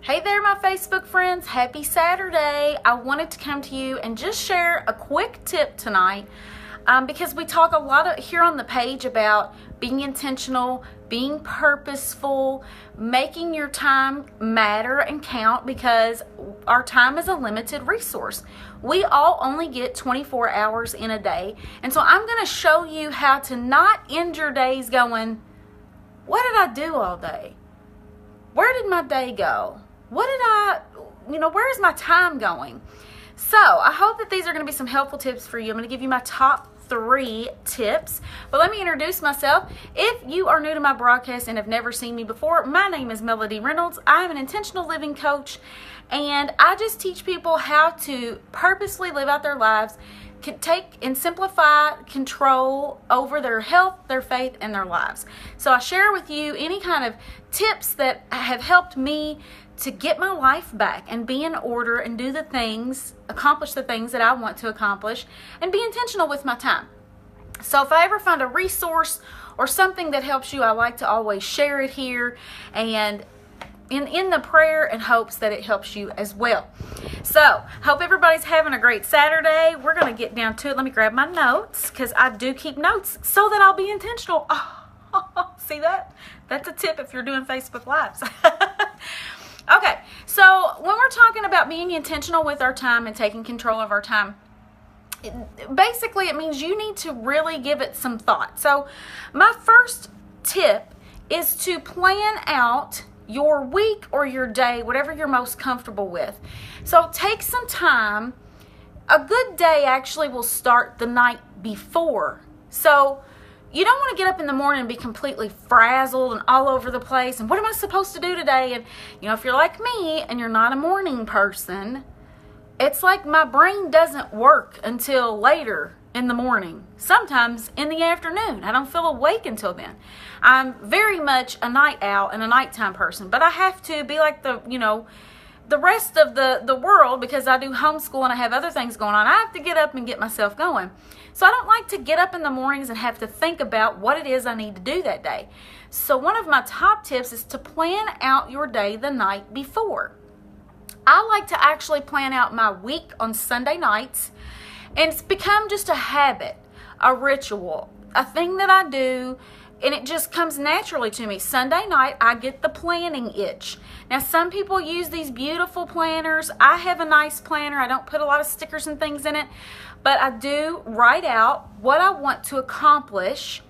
Hey there, my Facebook friends. Happy Saturday. I wanted to come to you and just share a quick tip tonight because we talk a lot here on the page about being intentional, being purposeful, making your time matter and count, because our time is a limited resource. We all only get 24 hours in a day. And so I'm going to show you how to not end your days going, what did I do all day? Where did my day go? Where's my time going? So I hope that these are going to be some helpful tips for you. I'm going to give you my top 3 tips, but let me introduce myself. If you are new to my broadcast and have never seen me before, my name is Melody Reynolds. I am an intentional living coach, and I just teach people how to purposely live out their lives, take and simplify control over their health, their faith, and their lives. So I share with you any kind of tips that have helped me to get my life back and be in order and accomplish the things that I want to accomplish, and be intentional with my time. So if I ever find a resource or something that helps you, I like to always share it here, and in the prayer and hopes that it helps you as well. So, hope everybody's having a great Saturday. We're going to get down to it. Let me grab my notes, because I do keep notes so that I'll be intentional. Oh, see that? That's a tip if you're doing Facebook Lives. Okay, so when we're talking about being intentional with our time and taking control of our time, basically it means you need to really give it some thought. So my first tip is to plan out your week or your day, whatever you're most comfortable with. So take some time. A good day actually will start the night before. So you don't want to get up in the morning and be completely frazzled and all over the place. And what am I supposed to do today? And, if you're like me and you're not a morning person, it's like my brain doesn't work until later in the morning, sometimes in the afternoon. I don't feel awake until then. I'm very much a night owl and a nighttime person, but I have to be like the rest of the world, because I do homeschool and I have other things going on. I have to get up and get myself going. So I don't like to get up in the mornings and have to think about what it is I need to do that day. So one of my top tips is to plan out your day the night before. I like to actually plan out my week on Sunday nights, and it's become just a habit, a ritual, a thing that I do, and it just comes naturally to me. Sunday night, I get the planning itch. Now, some people use these beautiful planners. I have a nice planner. I don't put a lot of stickers and things in it, but I do write out what I want to accomplish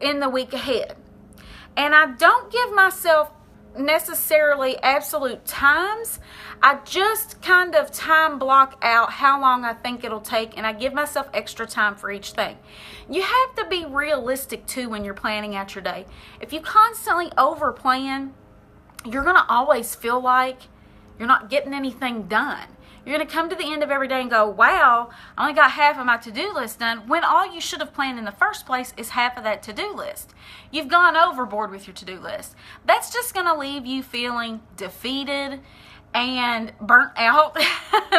in the week ahead. And I don't give myself necessarily absolute times. I just kind of time block out how long I think it'll take, and I give myself extra time for each thing. You have to be realistic too when you're planning out your day. If you constantly over plan, you're going to always feel like you're not getting anything done. You're going to come to the end of every day and go, wow, I only got half of my to-do list done, when all you should have planned in the first place is half of that to-do list. You've gone overboard with your to-do list. That's just going to leave you feeling defeated and burnt out.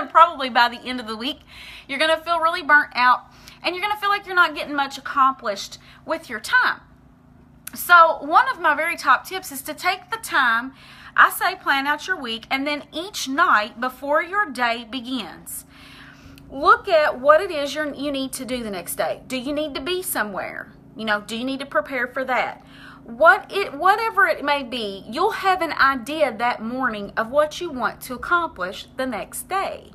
Probably by the end of the week, you're going to feel really burnt out, and you're going to feel like you're not getting much accomplished with your time. So one of my very top tips is to take the time. I say plan out your week, and then each night before your day begins, look at what it is you need to do the next day. Do you need to be somewhere? Do you need to prepare for that? Whatever it may be, you'll have an idea that morning of what you want to accomplish the next day.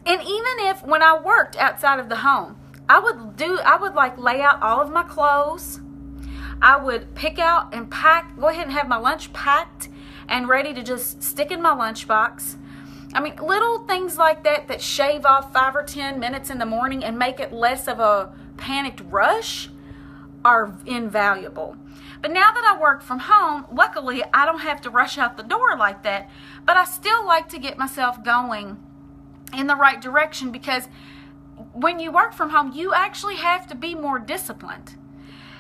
And even if when I worked outside of the home, I would lay out all of my clothes. I would pick out and go ahead and have my lunch packed and ready to just stick in my lunchbox. I mean, little things like that shave off 5 or 10 minutes in the morning and make it less of a panicked rush are invaluable. But now that I work from home, luckily I don't have to rush out the door like that, but I still like to get myself going in the right direction, because when you work from home, you actually have to be more disciplined.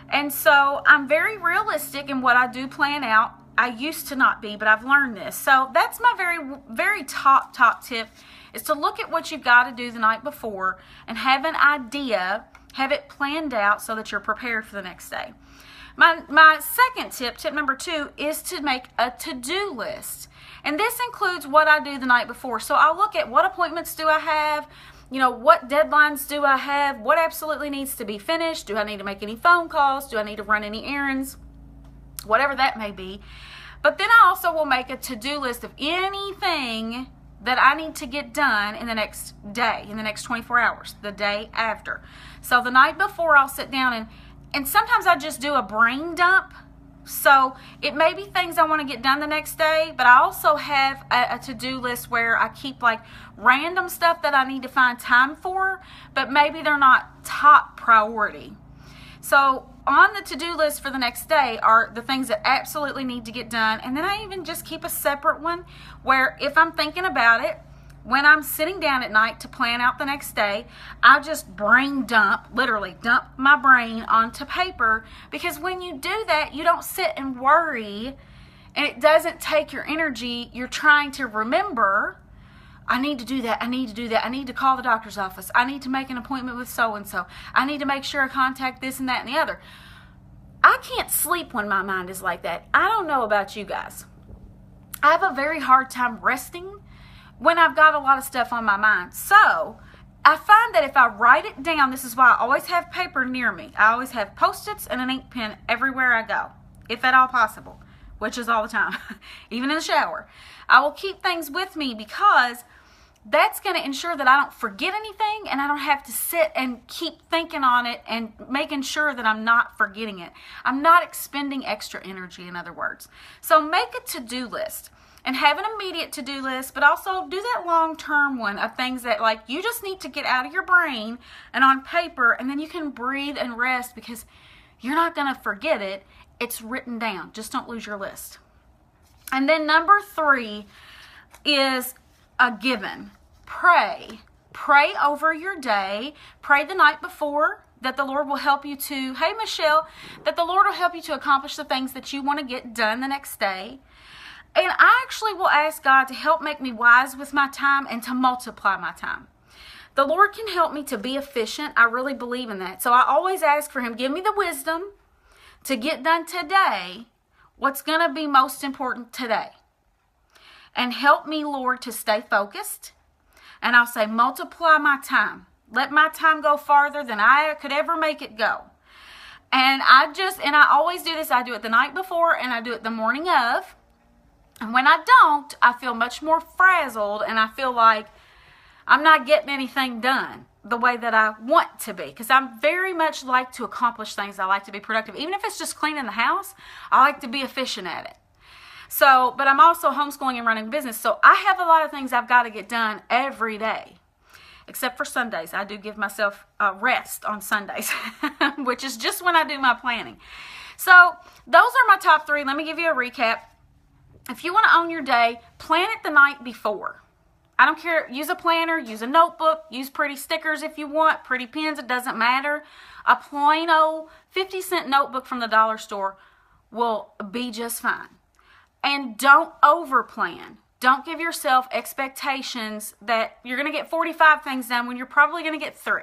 And so I'm very realistic in what I do plan out. I used to not be, but I've learned this. So that's my very, very top tip, is to look at what you've got to do the night before and have an idea, have it planned out so that you're prepared for the next day. My second tip number 2, is to make a to-do list. And this includes what I do the night before. So I'll look at what appointments do I have, what deadlines do I have, what absolutely needs to be finished, do I need to make any phone calls, do I need to run any errands, whatever that may be. But then I also will make a to-do list of anything that I need to get done in the next day, in the next 24 hours, the day after. So the night before I'll sit down and sometimes I just do a brain dump. So it may be things I want to get done the next day, but I also have a to-do list where I keep like random stuff that I need to find time for, but maybe they're not top priority. So on the to-do list for the next day are the things that absolutely need to get done. And then I even just keep a separate one where if I'm thinking about it, when I'm sitting down at night to plan out the next day, I just brain dump, literally dump my brain onto paper, because when you do that, you don't sit and worry and it doesn't take your energy. You're trying to remember, I need to do that, I need to do that, I need to call the doctor's office, I need to make an appointment with so-and-so, I need to make sure I contact this and that and the other. I can't sleep when my mind is like that. I don't know about you guys. I have a very hard time resting when I've got a lot of stuff on my mind. So I find that if I write it down, this is why I always have paper near me. I always have Post-its and an ink pen everywhere I go, if at all possible, which is all the time, even in the shower. I will keep things with me because that's going to ensure that I don't forget anything and I don't have to sit and keep thinking on it and making sure that I'm not forgetting it. I'm not expending extra energy, in other words. So make a to-do list. And have an immediate to-do list, but also do that long-term one of things that like you just need to get out of your brain and on paper, and then you can breathe and rest because you're not going to forget it. It's written down. Just don't lose your list. And then number 3 is a given. Pray. Pray over your day. Pray the night before that the Lord will help you to, hey Michelle, that the Lord will help you to accomplish the things that you want to get done the next day. And I actually will ask God to help make me wise with my time and to multiply my time. The Lord can help me to be efficient. I really believe in that. So I always ask for Him, give me the wisdom to get done today what's going to be most important today. And help me, Lord, to stay focused. And I'll say, multiply my time. Let my time go farther than I could ever make it go. And I always do this. I do it the night before and I do it the morning of. And when I don't, I feel much more frazzled and I feel like I'm not getting anything done the way that I want to be. Because I very much like to accomplish things. I like to be productive. Even if it's just cleaning the house, I like to be efficient at it. So, but I'm also homeschooling and running a business. So I have a lot of things I've got to get done every day. Except for Sundays. I do give myself a rest on Sundays. Which is just when I do my planning. So those are my top 3. Let me give you a recap. If you want to own your day, plan it the night before. I don't care. Use a planner, use a notebook, use pretty stickers if you want, pretty pens, it doesn't matter. A plain old 50-cent notebook from the dollar store will be just fine. And don't over-plan. Don't give yourself expectations that you're going to get 45 things done when you're probably going to get 3.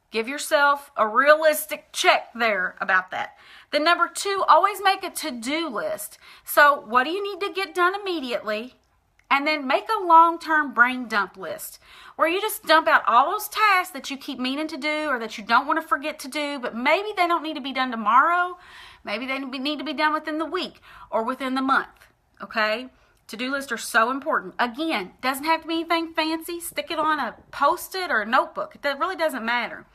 Give yourself a realistic check there about that. Then number 2, always make a to-do list. So what do you need to get done immediately? And then make a long-term brain dump list where you just dump out all those tasks that you keep meaning to do or that you don't want to forget to do, but maybe they don't need to be done tomorrow. Maybe they need to be done within the week or within the month, okay? To-do lists are so important. Again, doesn't have to be anything fancy. Stick it on a Post-it or a notebook. It really doesn't matter.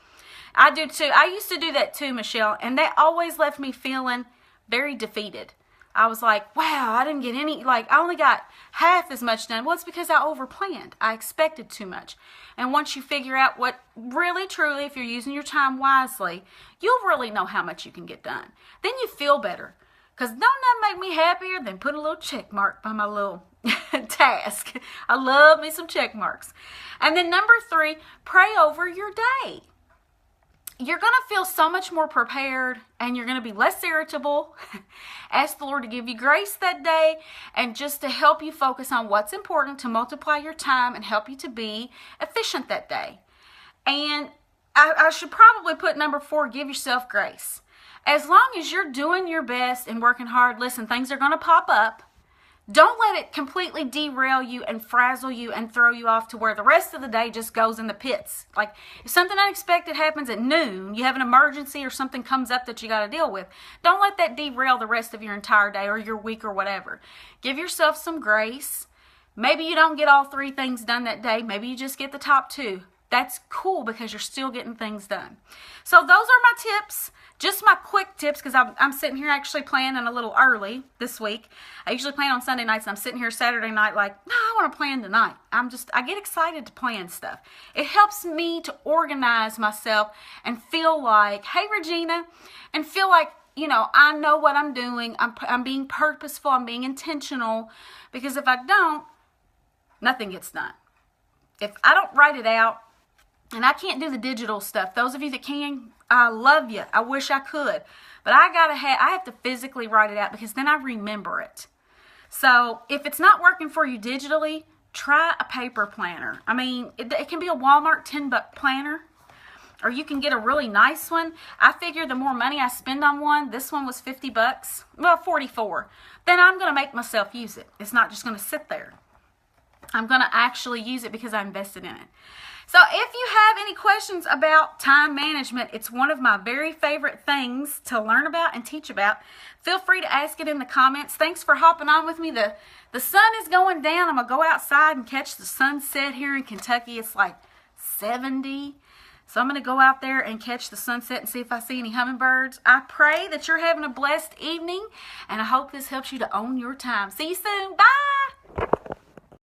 I do too. I used to do that too, Michelle, and that always left me feeling very defeated. I was like, wow, I didn't get I only got half as much done. Well, it's because I overplanned. I expected too much. And once you figure out what really, truly, if you're using your time wisely, you'll really know how much you can get done. Then you feel better. Because don't that make me happier than putting a little check mark by my little task. I love me some check marks. And then number 3, pray over your day. You're going to feel so much more prepared and you're going to be less irritable. Ask the Lord to give you grace that day and just to help you focus on what's important, to multiply your time and help you to be efficient that day. And I should probably put number 4, give yourself grace. As long as you're doing your best and working hard, listen, things are going to pop up. Don't let it completely derail you and frazzle you and throw you off to where the rest of the day just goes in the pits. Like if something unexpected happens at noon, you have an emergency or something comes up that you got to deal with, don't let that derail the rest of your entire day or your week or whatever. Give yourself some grace. Maybe you don't get all 3 things done that day. Maybe you just get the top 2. That's cool because you're still getting things done. So those are my tips. Just my quick tips, because I'm sitting here actually planning a little early this week. I usually plan on Sunday nights, and I'm sitting here Saturday night like, no, I want to plan tonight. I get excited to plan stuff. It helps me to organize myself and feel like, hey, Regina, and feel like, you know, I know what I'm doing. I'm being purposeful. I'm being intentional, because if I don't, nothing gets done. If I don't write it out, and I can't do the digital stuff. Those of you that can, I love you. I wish I could. But I have to physically write it out, because then I remember it. So if it's not working for you digitally, try a paper planner. I mean, it can be a Walmart $10 planner, or you can get a really nice one. I figure the more money I spend on one, this one was $50, well, $44, then I'm going to make myself use it. It's not just going to sit there. I'm going to actually use it because I invested in it. So if you have any questions about time management, it's one of my very favorite things to learn about and teach about. Feel free to ask it in the comments. Thanks for hopping on with me. The sun is going down. I'm going to go outside and catch the sunset here in Kentucky. It's like 70. So I'm going to go out there and catch the sunset and see if I see any hummingbirds. I pray that you're having a blessed evening, and I hope this helps you to own your time. See you soon. Bye.